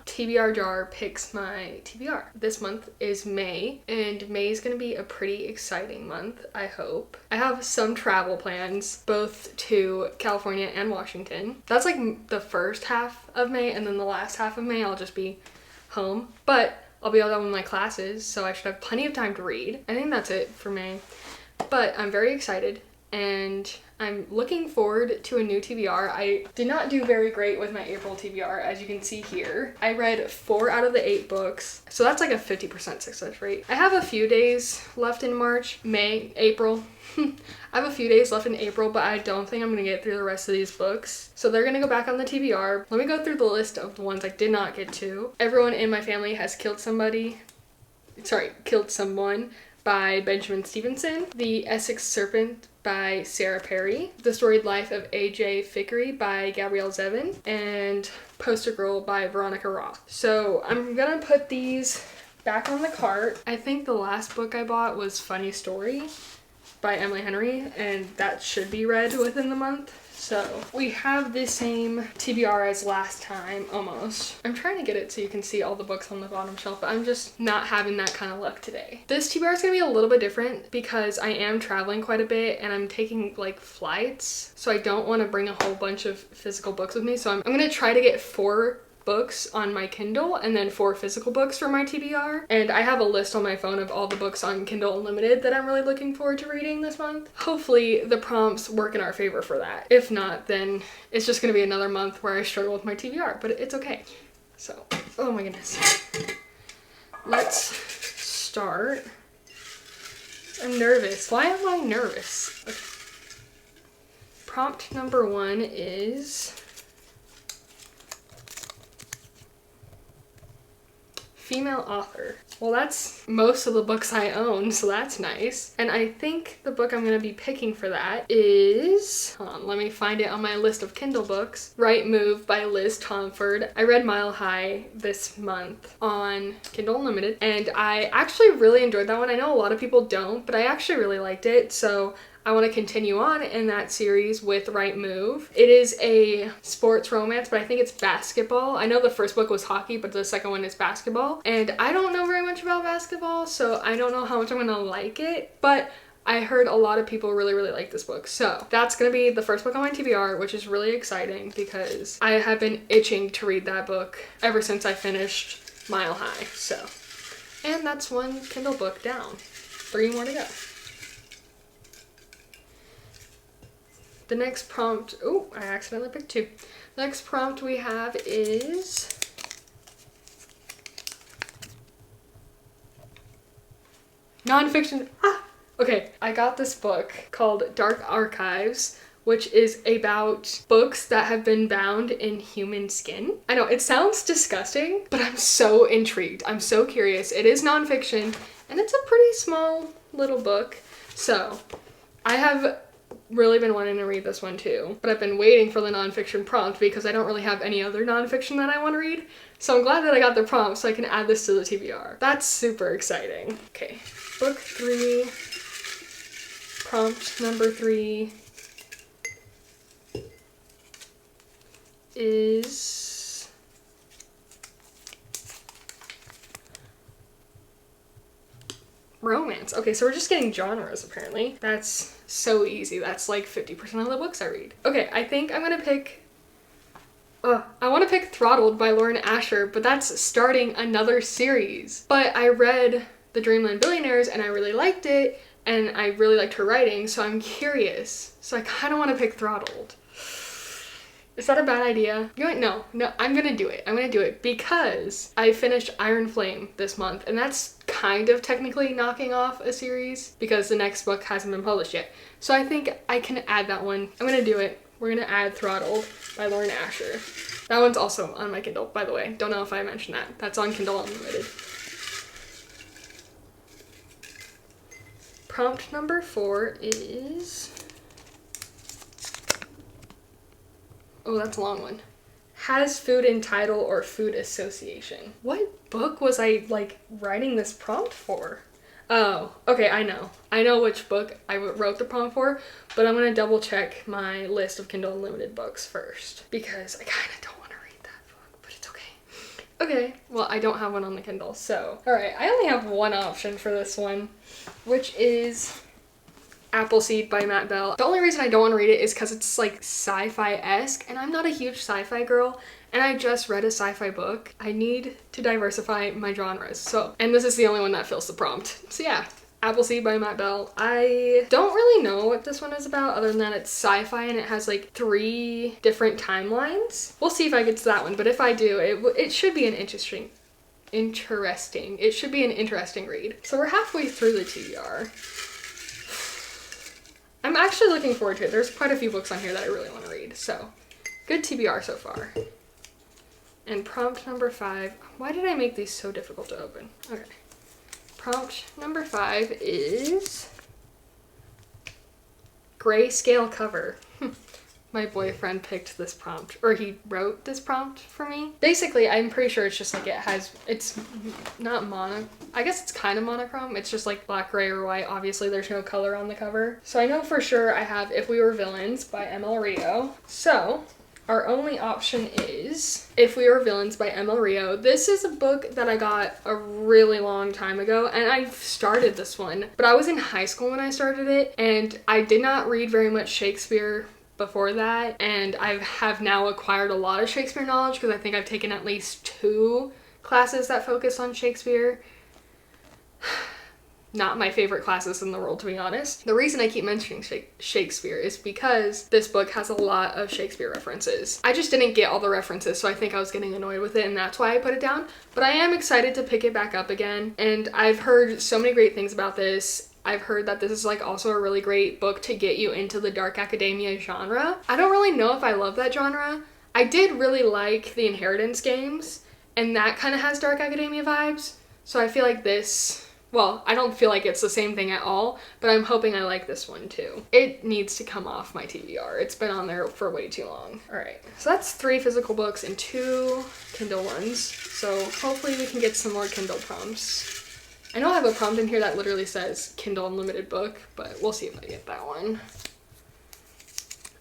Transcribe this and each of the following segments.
TBR jar picks my TBR. This month is May, and May is gonna be a pretty exciting month, I hope. I have some travel plans, both to California and Washington. That's like the first half of May, and then the last half of May I'll just be home. But I'll be all done with my classes, so I should have plenty of time to read. I think that's it for May. But I'm very excited, and I'm looking forward to a new TBR. I did not do very great with my April TBR, as you can see here. I read 4 out of the 8 books, so that's like a 50% success rate. I have a few days left in March, May, April. I have a few days left in April, but I don't think I'm gonna get through the rest of these books. So they're gonna go back on the TBR. Let me go through the list of the ones I did not get to. Everyone in My Family Has Killed Someone by Benjamin Stevenson. The Essex Serpent by Sarah Perry. The Storied Life of A.J. Fickery by Gabrielle Zevin. And Poster Girl by Veronica Roth. So I'm gonna put these back on the cart. I think the last book I bought was Funny Story by Emily Henry, and that should be read within the month. So we have the same TBR as last time, almost. I'm trying to get it so you can see all the books on the bottom shelf, but I'm just not having that kind of luck today. This TBR is gonna be a little bit different because I am traveling quite a bit and I'm taking like flights. So I don't want to bring a whole bunch of physical books with me. So I'm gonna try to get 4 books on my Kindle and then 4 physical books for my TBR. And I have a list on my phone of all the books on Kindle Unlimited that I'm really looking forward to reading this month. Hopefully the prompts work in our favor for that. If not, then it's just gonna be another month where I struggle with my TBR, but it's okay. So, oh my goodness. Let's start. I'm nervous. Why am I nervous? Okay. Prompt number 1 is female author. Well, that's most of the books I own, so that's nice. And I think the book I'm gonna be picking for that is, hold on, let me find it on my list of Kindle books. Right Move by Liz Tomford. I read Mile High this month on Kindle Unlimited, and I actually really enjoyed that one. I know a lot of people don't, but I actually really liked it, so I want to continue on in that series with Right Move. It is a sports romance, but I think it's basketball. I know the first book was hockey, but the second one is basketball. And I don't know very much about basketball, so I don't know how much I'm gonna like it, but I heard a lot of people really like this book. So that's gonna be the first book on my TBR, which is really exciting because I have been itching to read that book ever since I finished Mile High. So, and that's 1 Kindle book down. 3 more to go. The next prompt, oh, I accidentally picked 2. The next prompt we have is nonfiction. Okay, I got this book called Dark Archives, which is about books that have been bound in human skin. I know, it sounds disgusting, but I'm so intrigued. I'm so curious. It is nonfiction, and it's a pretty small little book. So, I have really been wanting to read this one too, but I've been waiting for the nonfiction prompt because I don't really have any other nonfiction that I want to read. So I'm glad that I got the prompt so I can add this to the TBR. That's super exciting. Okay, book 3, prompt number 3 is romance. Okay, so we're just getting genres apparently. That's so easy. That's like 50% of the books I read. Okay, I think I'm gonna pick I want to pick Throttled by Lauren Asher, but that's starting another series. But I read The Dreamland Billionaires and I really liked it, and I really liked her writing, so I'm curious. So I kind of want to pick Throttled. Is that a bad idea? You know what? No, I'm gonna do it. I'm gonna do it because I finished Iron Flame this month, and that's kind of technically knocking off a series because the next book hasn't been published yet. So I think I can add that one. I'm gonna do it. We're gonna add Throttled by Lauren Asher. That one's also on my Kindle, by the way. Don't know if I mentioned that. That's on Kindle Unlimited. Prompt number 4 is... oh, that's a long one. Has food in title or food association. What book was I, like, writing this prompt for? Oh, okay, I know. I know which book I wrote the prompt for, but I'm gonna double check my list of Kindle Unlimited books first because I kind of don't want to read that book, but it's okay. Okay, well, I don't have one on the Kindle, so. All right, I only have one option for this one, which is Appleseed by Matt Bell. The only reason I don't want to read it is because it's like sci-fi-esque, and I'm not a huge sci-fi girl, and I just read a sci-fi book. I need to diversify my genres, so, and this is the only one that fills the prompt. So yeah, Appleseed by Matt Bell. I don't really know what this one is about other than that it's sci-fi and it has like 3 different timelines. We'll see if I get to that one, but if I do, it should be an interesting. It should be an interesting read. So we're halfway through the TBR. I'm actually looking forward to it. There's quite a few books on here that I really want to read, so good TBR so far. And prompt number 5. Why did I make these so difficult to open? Okay. Prompt number 5 is grayscale cover. My boyfriend picked this prompt, or he wrote this prompt for me. Basically, I'm pretty sure it's just like it's not mono, I guess it's kind of monochrome. It's just like black, gray, or white. Obviously, there's no color on the cover. So I know for sure I have If We Were Villains by ML Rio. So our only option is If We Were Villains by ML Rio. This is a book that I got a really long time ago, and I've started this one, but I was in high school when I started it, and I did not read very much Shakespeare before that, and I have now acquired a lot of Shakespeare knowledge because I think I've taken at least 2 classes that focus on Shakespeare. Not my favorite classes in the world, to be honest. The reason I keep mentioning Shakespeare is because this book has a lot of Shakespeare references. I just didn't get all the references, so I think I was getting annoyed with it, and that's why I put it down. But I am excited to pick it back up again, and I've heard so many great things about this. I've heard that this is like also a really great book to get you into the dark academia genre. I don't really know if I love that genre. I did really like the Inheritance games, and that kind of has dark academia vibes. So I feel like this, well, I don't feel like it's the same thing at all, but I'm hoping I like this one too. It needs to come off my TBR. It's been on there for way too long. All right, so that's 3 physical books and 2 Kindle ones. So hopefully we can get some more Kindle prompts. I know I have a prompt in here that literally says Kindle Unlimited book, but we'll see if I get that one.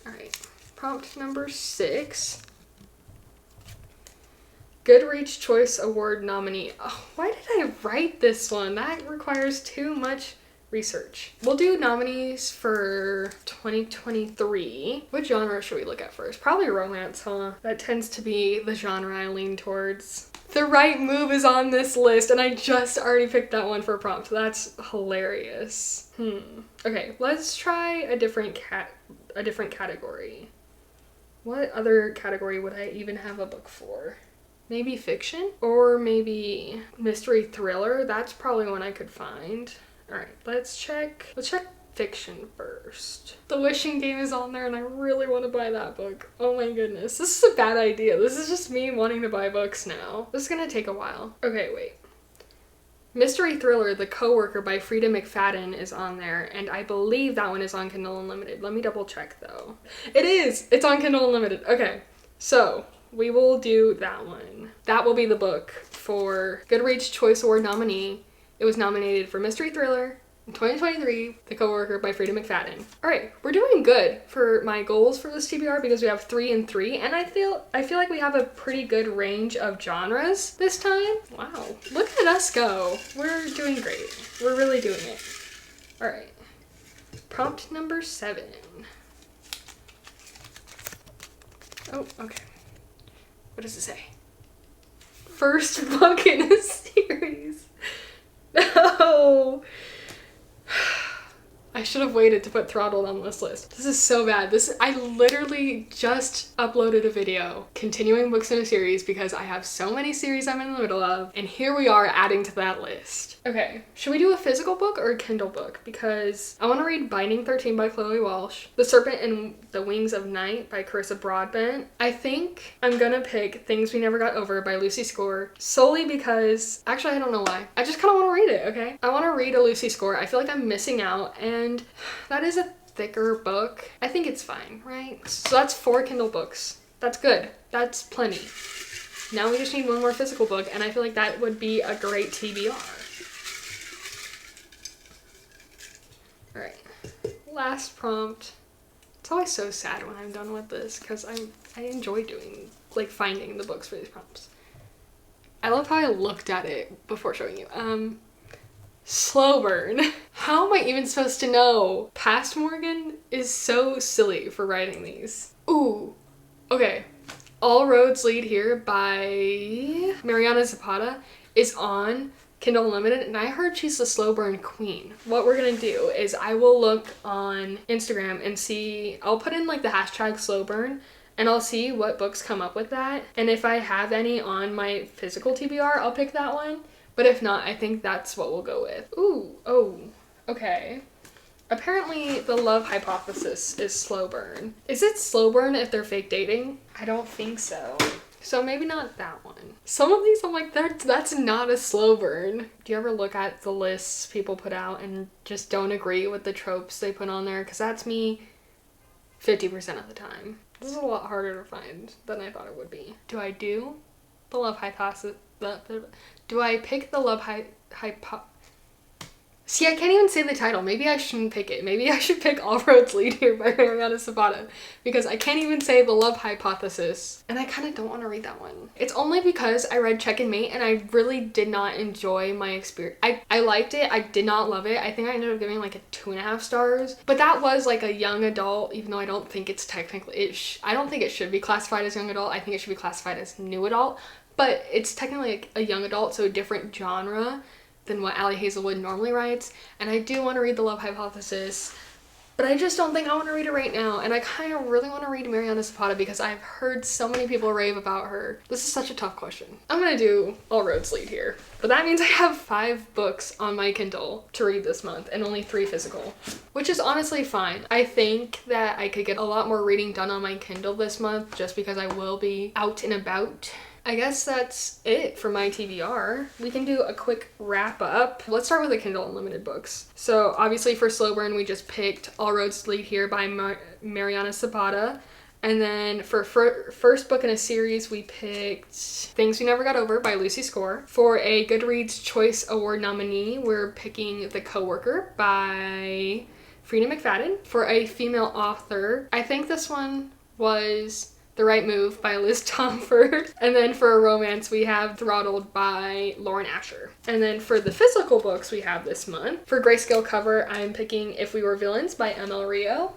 All right, prompt number 6. Goodreads Choice Award nominee. Oh, why did I write this one? That requires too much research. We'll do nominees for 2023. What genre should we look at first? Probably romance, huh? That tends to be the genre I lean towards. The Right Move is on this list, and I just already picked that one for a prompt. That's hilarious. Okay, let's try a different category. What other category would I even have a book for? Maybe fiction? Or maybe mystery thriller? That's probably one I could find. All right, let's check fiction first. The Wishing Game is on there and I really want to buy that book. Oh my goodness, this is a bad idea. This is just me wanting to buy books now. This is gonna take a while. Okay, wait. Mystery thriller The Coworker by Frida McFadden is on there, and I believe that one is on Kindle Unlimited. Let me double check though. It is! It's on Kindle Unlimited. Okay, so we will do that one. That will be the book for Goodreads Choice Award nominee. It was nominated for Mystery Thriller in 2023, The Coworker by Frida McFadden. All right, we're doing good for my goals for this TBR because we have 3 and 3, and I feel like we have a pretty good range of genres this time. Wow, look at us go. We're doing great. We're really doing it. All right, prompt number 7. Oh, okay. What does it say? First book in a series. No. I should have waited to put Throttled on this list. This is so bad. I literally just uploaded a video continuing books in a series because I have so many series I'm in the middle of, and here we are adding to that list. Okay, should we do a physical book or a Kindle book? Because I want to read Binding 13 by Chloe Walsh, The Serpent and the Wings of Night by Carissa Broadbent. I think I'm gonna pick Things We Never Got Over by Lucy Score, solely because, actually I don't know why. I just kind of want to read it, okay? I want to read a Lucy Score. I feel like I'm missing out, and that is a thicker book. I think it's fine, right? So that's 4 Kindle books. That's good. That's plenty. Now we just need one more physical book, and I feel like that would be a great TBR. All right, last prompt. It's always so sad when I'm done with this because I enjoy doing, like, finding the books for these prompts. I love how I looked at it before showing you. Slow burn. How am I even supposed to know? Past Morgan is so silly for writing these. Ooh, okay. All Roads Lead Here by Mariana Zapata is on Kindle Unlimited, and I heard she's the slow burn queen. What we're gonna do is I will look on Instagram and see, I'll put in like the hashtag slow burn, and I'll see what books come up with that. And if I have any on my physical TBR, I'll pick that one. But if not, I think that's what we'll go with. Ooh, oh, okay. Apparently the love hypothesis is slow burn. Is it slow burn if they're fake dating? I don't think so. So maybe not that one. Some of these I'm like, that's not a slow burn. Do you ever look at the lists people put out and just don't agree with the tropes they put on there? Because that's me 50% of the time. This is a lot harder to find than I thought it would be. Do I do the love hypothesis? Do I pick the love hypo... See, I can't even say the title. Maybe I shouldn't pick it. Maybe I should pick All Roads Lead Here by Mariana Zapata, because I can't even say the love hypothesis, and I kind of don't want to read that one. It's only because I read Check and Mate and I really did not enjoy my experience. I liked it. I did not love it. I think I ended up giving like a 2.5 stars, but that was like a young adult, even though I don't think it's technically, I don't think it should be classified as young adult. I think it should be classified as new adult, but it's technically like a young adult, so a different genre than what Ali Hazelwood normally writes. And I do want to read The Love Hypothesis, but I just don't think I want to read it right now. And I kind of really want to read Mariana Zapata because I've heard so many people rave about her. This is such a tough question. I'm gonna do All Roads Lead Here, but that means I have 5 books on my Kindle to read this month and only 3 physical, which is honestly fine. I think that I could get a lot more reading done on my Kindle this month just because I will be out and about. I guess that's it for my TBR. We can do a quick wrap up. Let's start with the Kindle Unlimited books. So obviously for slow burn, we just picked All Roads Lead Here by Mariana Zapata. And then for first book in a series, we picked Things We Never Got Over by Lucy Score. For a Goodreads Choice Award nominee, we're picking The Coworker by Frida McFadden. For a female author, I think this one was The Right Move by Liz Tomford. And then for a romance, we have Throttled by Lauren Asher. And then for the physical books we have this month, for grayscale cover, I'm picking If We Were Villains by ML Rio.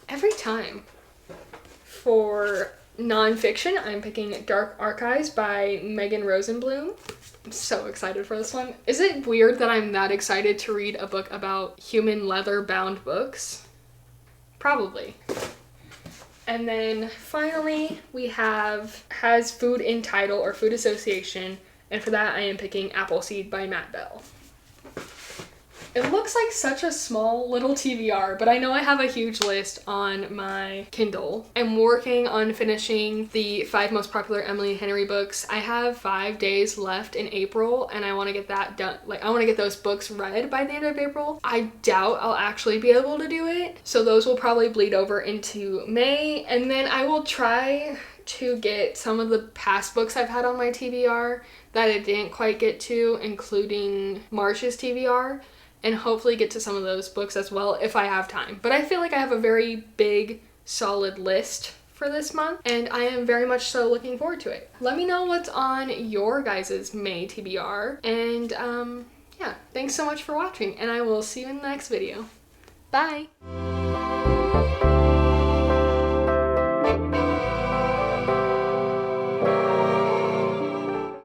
Every time. For nonfiction, I'm picking Dark Archives by Megan Rosenblum. I'm so excited for this one. Is it weird that I'm that excited to read a book about human leather bound books? Probably. And then finally we have Has Food in Title or Food Association, and for that I am picking Appleseed by Matt Bell. It looks like such a small little TBR, but I know I have a huge list on my Kindle. I'm working on finishing the 5 most popular Emily Henry books. I have 5 days left in April, and I want to get that done. Like, I want to get those books read by the end of April. I doubt I'll actually be able to do it, so those will probably bleed over into May, and then I will try to get some of the past books I've had on my TBR that I didn't quite get to, including Marsh's TBR, and hopefully get to some of those books as well if I have time. But I feel like I have a very big, solid list for this month, and I am very much so looking forward to it. Let me know what's on your guys' May TBR, and yeah, thanks so much for watching, and I will see you in the next video. Bye!